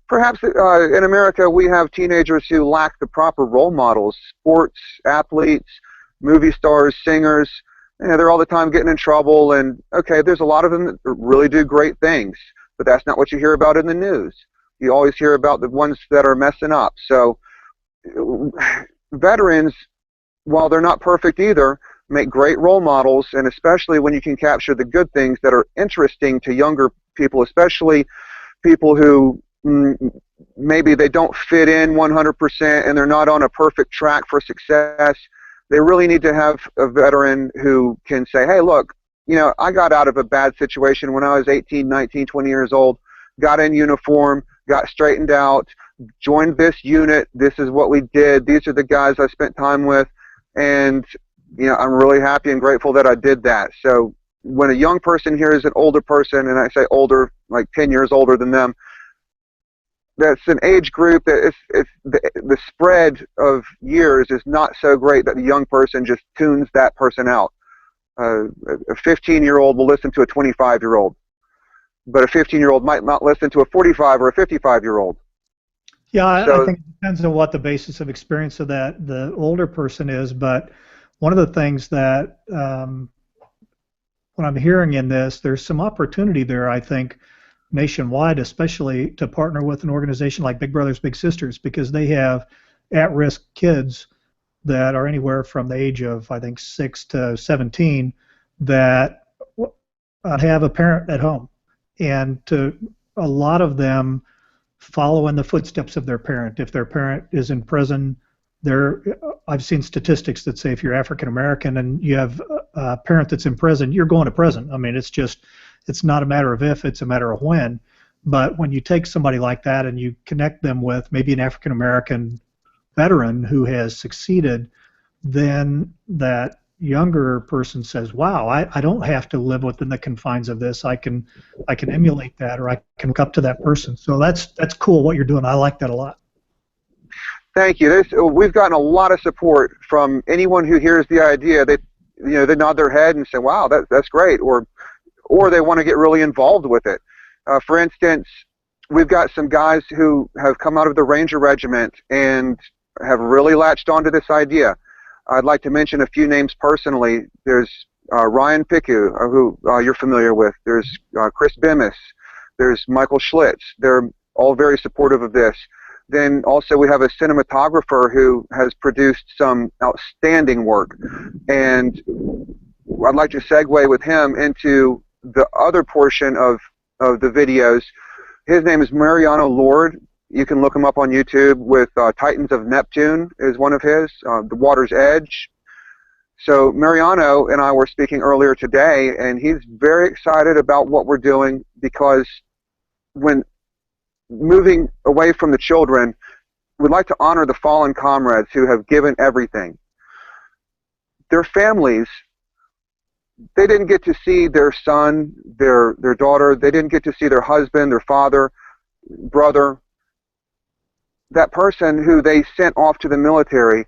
perhaps in America we have teenagers who lack the proper role models, sports athletes, movie stars, singers, they're all the time getting in trouble, and okay, there's a lot of them that really do great things, but that's not what you hear about in the news. You always hear about the ones that are messing up. So veterans, while they're not perfect either, make great role models, and especially when you can capture the good things that are interesting to younger people, especially people who maybe they don't fit in 100% and they're not on a perfect track for success. They really need to have a veteran who can say, hey, look, I got out of a bad situation when I was 18, 19, 20 years old, got in uniform, got straightened out, joined this unit, this is what we did, these are the guys I spent time with, and I'm really happy and grateful that I did that. So when a young person hears an older person, and I say older, like 10 years older than them, that's an age group that the spread of years is not so great that the young person just tunes that person out. A 15-year-old will listen to a 25-year-old, but a 15-year-old might not listen to a 45 or a 55-year-old. Yeah, I think it depends on what the basis of experience of the older person is, but one of the things that when I'm hearing in this, there's some opportunity there, I think, nationwide, especially to partner with an organization like Big Brothers Big Sisters, because they have at-risk kids that are anywhere from the age of, I think, 6 to 17 that have a parent at home, and to a lot of them follow in the footsteps of their parent. If their parent is in prison, I've seen statistics that say if you're African American and you have a parent that's in prison, you're going to prison. I mean, it's not a matter of if, it's a matter of when. But when you take somebody like that and you connect them with maybe an African American veteran who has succeeded, then that younger person says, wow, I don't have to live within the confines of this. I can emulate that, or I can look up to that person. So that's cool what you're doing. I like that a lot. Thank you. We've gotten a lot of support from anyone who hears the idea. They nod their head and say, wow, that's great, or they want to get really involved with it. For instance, we've got some guys who have come out of the Ranger Regiment and have really latched onto this idea. I'd like to mention a few names personally. There's Ryan Picu, who you're familiar with. There's Chris Bemis. There's Michael Schlitz. They're all very supportive of this. Then also we have a cinematographer who has produced some outstanding work. And I'd like to segue with him into the other portion of the videos. His name is Mariano Lord. You can look him up on YouTube with Titans of Neptune is one of his, The Water's Edge. So Mariano and I were speaking earlier today, and he's very excited about what we're doing, because when moving away from the children, we'd like to honor the fallen comrades who have given everything. Their families, they didn't get to see their son, their daughter, they didn't get to see their husband, their father, brother. That person who they sent off to the military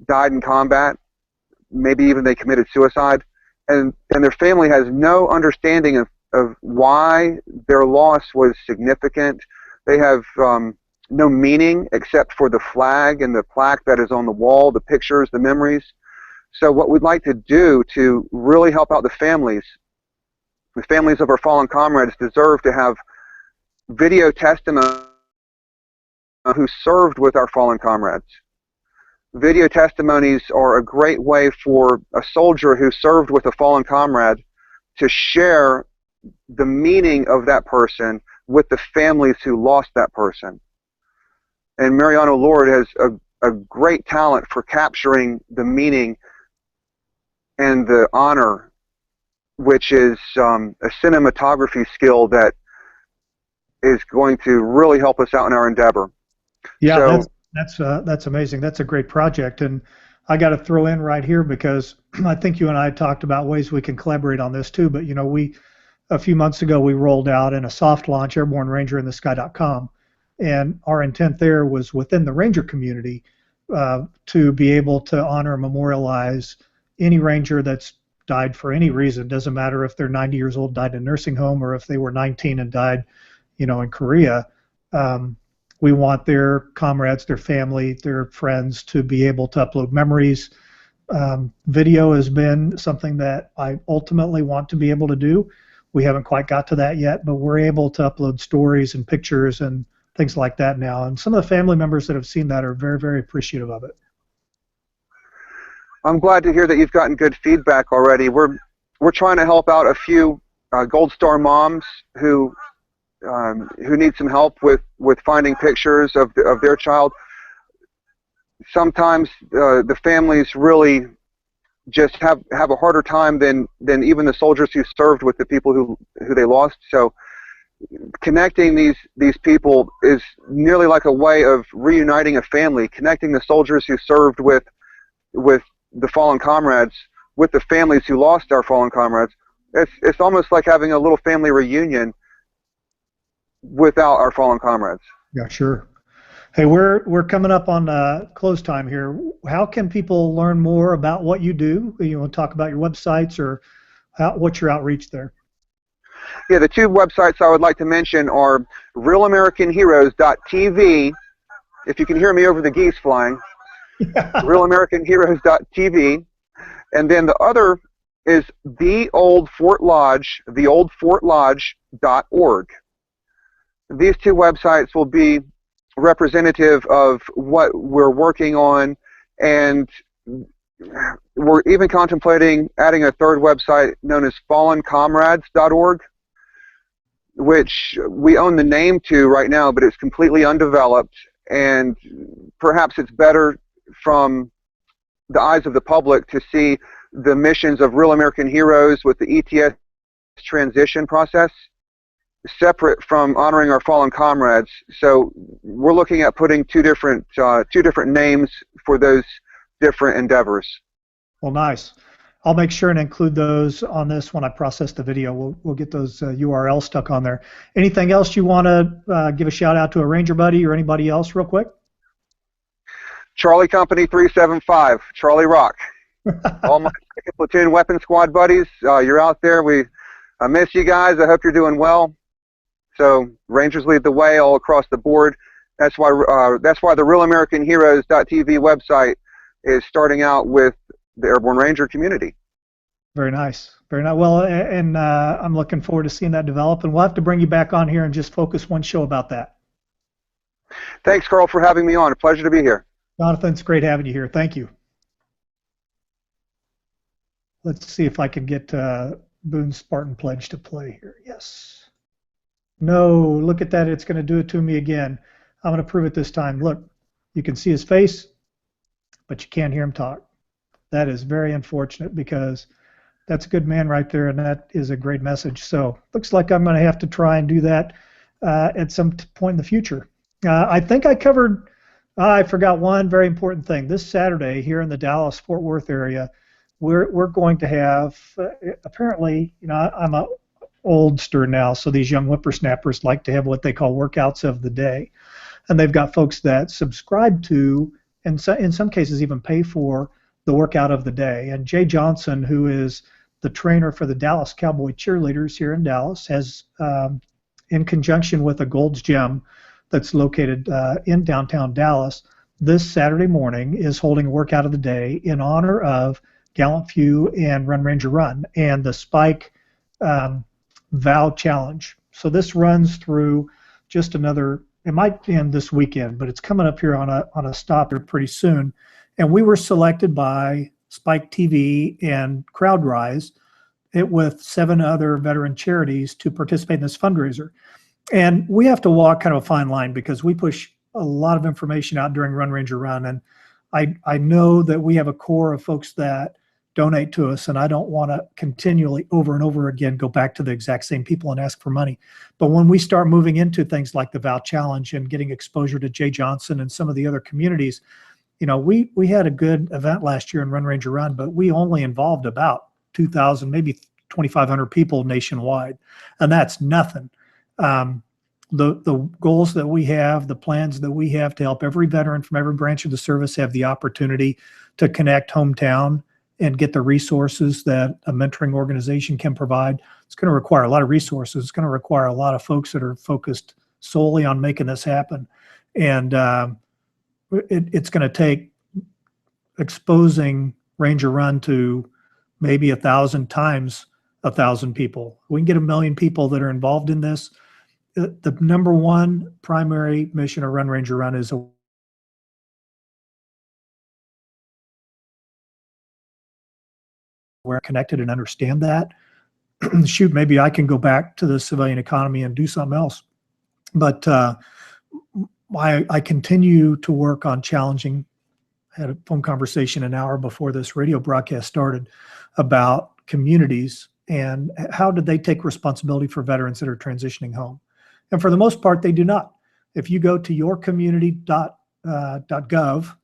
died in combat, maybe even they committed suicide, and their family has no understanding of why their loss was significant. They have no meaning except for the flag and the plaque that is on the wall, the pictures, the memories. So what we'd like to do to really help out the families of our fallen comrades deserve to have video testimony who served with our fallen comrades. Video testimonies are a great way for a soldier who served with a fallen comrade to share the meaning of that person with the families who lost that person. And Mariano Lord has a great talent for capturing the meaning and the honor, which is a cinematography skill that is going to really help us out in our endeavor. Yeah, that's amazing. That's a great project, and I got to throw in right here, because I think you and I talked about ways we can collaborate on this too. But a few months ago we rolled out in a soft launch airbornerangerintthesky.com, and our intent there was within the Ranger community to be able to honor and memorialize any Ranger that's died for any reason. Doesn't matter if they're 90 years old, died in a nursing home, or if they were 19 and died, in Korea. We want their comrades, their family, their friends to be able to upload memories, Video has been something that I ultimately want to be able to do. We haven't quite got to that yet, but we're able to upload stories and pictures and things like that now. And some of the family members that have seen that are very, very appreciative of it. I'm glad to hear that you've gotten good feedback already. We're trying to help out a few Gold Star moms who need some help with finding pictures of their child. Sometimes the families really just have a harder time than even the soldiers who served with the people who they lost. So connecting these people is nearly like a way of reuniting a family, connecting the soldiers who served with the fallen comrades with the families who lost our fallen comrades. It's almost like having a little family reunion without our fallen comrades. Yeah, sure. Hey, we're coming up on close time here. How can people learn more about what you do? You want to talk about your websites or what's your outreach there? Yeah, the two websites I would like to mention are realamericanheroes.tv. If you can hear me over the geese flying, realamericanheroes.tv. And then the other is theoldfortlodge.org. These two websites will be representative of what we're working on, and we're even contemplating adding a third website known as fallencomrades.org, which we own the name to right now, but it's completely undeveloped, and perhaps it's better from the eyes of the public to see the missions of Real American Heroes with the ETS transition process separate from honoring our fallen comrades. So we're looking at putting two different names for those different endeavors. Well, nice. I'll make sure and include those on this when I process the video. We'll get those URLs stuck on there. Anything else you want to give a shout out to a Ranger buddy or anybody else real quick? Charlie Company 375, Charlie Rock. All my second platoon weapon squad buddies, you're out there. I miss you guys. I hope you're doing well. So Rangers lead the way all across the board. That's why the realamericanheroes.tv website is starting out with the Airborne Ranger community. Very nice. Very nice. Well, and I'm looking forward to seeing that develop, and we'll have to bring you back on here and just focus one show about that. Thanks, Carl, for having me on. A pleasure to be here. Jonathan, it's great having you here. Thank you. Let's see if I can get Boone's Spartan Pledge to play here. Yes. No, look at that. It's going to do it to me again. I'm going to prove it this time. Look, you can see his face, but you can't hear him talk. That is very unfortunate because that's a good man right there, and that is a great message. So looks like I'm going to have to try and do that at some point in the future. I think I covered, I forgot one very important thing. This Saturday here in the Dallas-Fort Worth area, we're going to have, apparently, you know, I'm a oldster now, so these young whippersnappers like to have what they call workouts of the day. And they've got folks that subscribe to, and so, in some cases even pay for, the workout of the day. And Jay Johnson, who is the trainer for the Dallas Cowboy Cheerleaders here in Dallas, has, in conjunction with a Gold's Gym that's located in downtown Dallas, this Saturday morning is holding a workout of the day in honor of Gallant Few and Run Ranger Run and the Spike Vow Challenge. So this runs through just another, it might end this weekend, but it's coming up here on a stop here pretty soon. And we were selected by Spike TV and CrowdRise with 7 other veteran charities to participate in this fundraiser. And we have to walk kind of a fine line because we push a lot of information out during Run Ranger Run. And I know that we have a core of folks that donate to us, and I don't want to continually over and over again go back to the exact same people and ask for money. But when we start moving into things like the Vow Challenge and getting exposure to Jay Johnson and some of the other communities, you know, we had a good event last year in Run Ranger Run, but we only involved about 2,000, maybe 2,500 people nationwide, and that's nothing. The goals that we have, the plans that we have to help every veteran from every branch of the service have the opportunity to connect hometown and get the resources that a mentoring organization can provide. It's going to require a lot of resources. It's going to require a lot of folks that are focused solely on making this happen. And it's going to take exposing Ranger Run to maybe 1,000 times 1,000 people. We can get 1 million people that are involved in this. The number one primary mission of Run Ranger Run is we're connected and understand that. Shoot, maybe I can go back to the civilian economy and do something else. But I continue to work on challenging. I had a phone conversation an hour before this radio broadcast started about communities and how did they take responsibility for veterans that are transitioning home. And for the most part, they do not. If you go to yourcommunity.gov,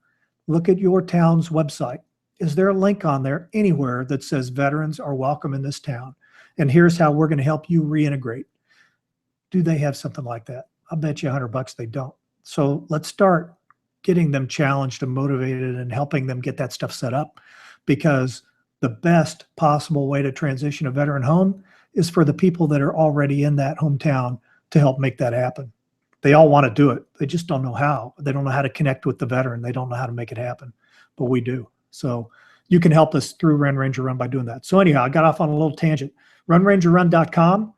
look at your town's website. Is there a link on there anywhere that says veterans are welcome in this town? And here's how we're going to help you reintegrate. Do they have something like that? I'll bet you $100 they don't. So let's start getting them challenged and motivated and helping them get that stuff set up, because the best possible way to transition a veteran home is for the people that are already in that hometown to help make that happen. They all want to do it. They just don't know how. They don't know how to connect with the veteran. They don't know how to make it happen, but we do. So you can help us through Run Ranger Run by doing that. So anyhow, I got off on a little tangent. RunRangerRun.com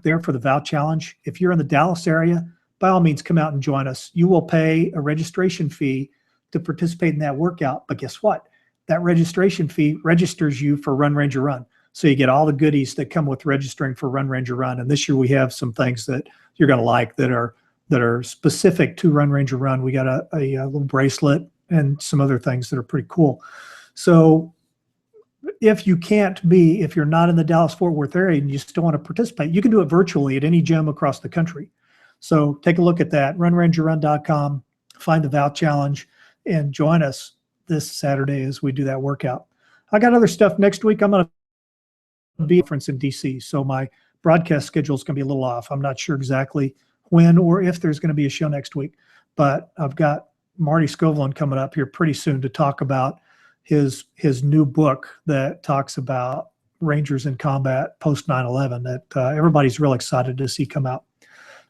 there for the VOW Challenge. If you're in the Dallas area, by all means, come out and join us. You will pay a registration fee to participate in that workout. But guess what? That registration fee registers you for Run Ranger Run. So you get all the goodies that come with registering for Run Ranger Run. And this year we have some things that you're going to like that are specific to Run Ranger Run. We got a little bracelet and some other things that are pretty cool. So if you're not in the Dallas-Fort Worth area and you still want to participate, you can do it virtually at any gym across the country. So take a look at that, runrangerrun.com, find the VOW Challenge, and join us this Saturday as we do that workout. I got other stuff next week. I'm going to be in DC, so my broadcast schedule is going to be a little off. I'm not sure exactly when or if there's going to be a show next week, but I've got Marty Scoveland coming up here pretty soon to talk about his new book that talks about Rangers in combat post 9/11 that everybody's real excited to see come out.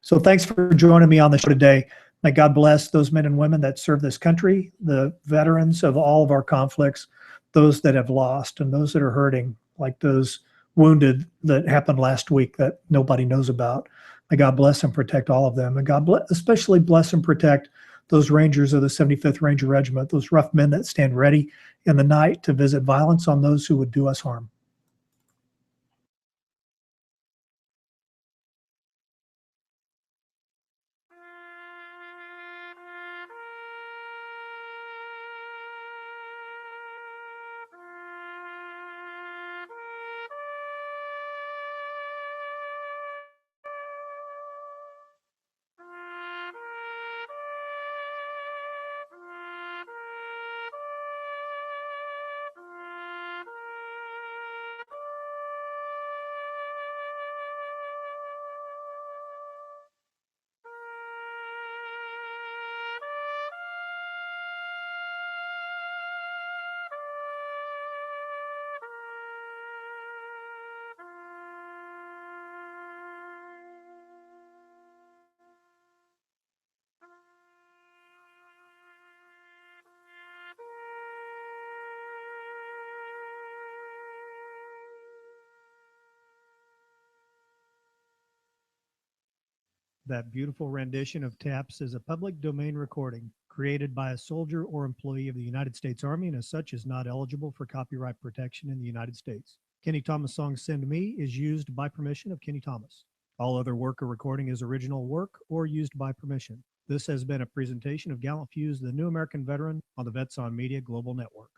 So thanks for joining me on the show today. May God bless those men and women that serve this country, the veterans of all of our conflicts, those that have lost and those that are hurting, like those wounded that happened last week that nobody knows about. May God bless and protect all of them. And God especially bless and protect those Rangers of the 75th Ranger Regiment, those rough men that stand ready in the night to visit violence on those who would do us harm. That beautiful rendition of Taps is a public domain recording created by a soldier or employee of the United States Army and as such is not eligible for copyright protection in the United States. Kenny Thomas' song Send Me is used by permission of Kenny Thomas. All other work or recording is original work or used by permission. This has been a presentation of Gallant Fuse, the New American Veteran on the Vets on Media Global Network.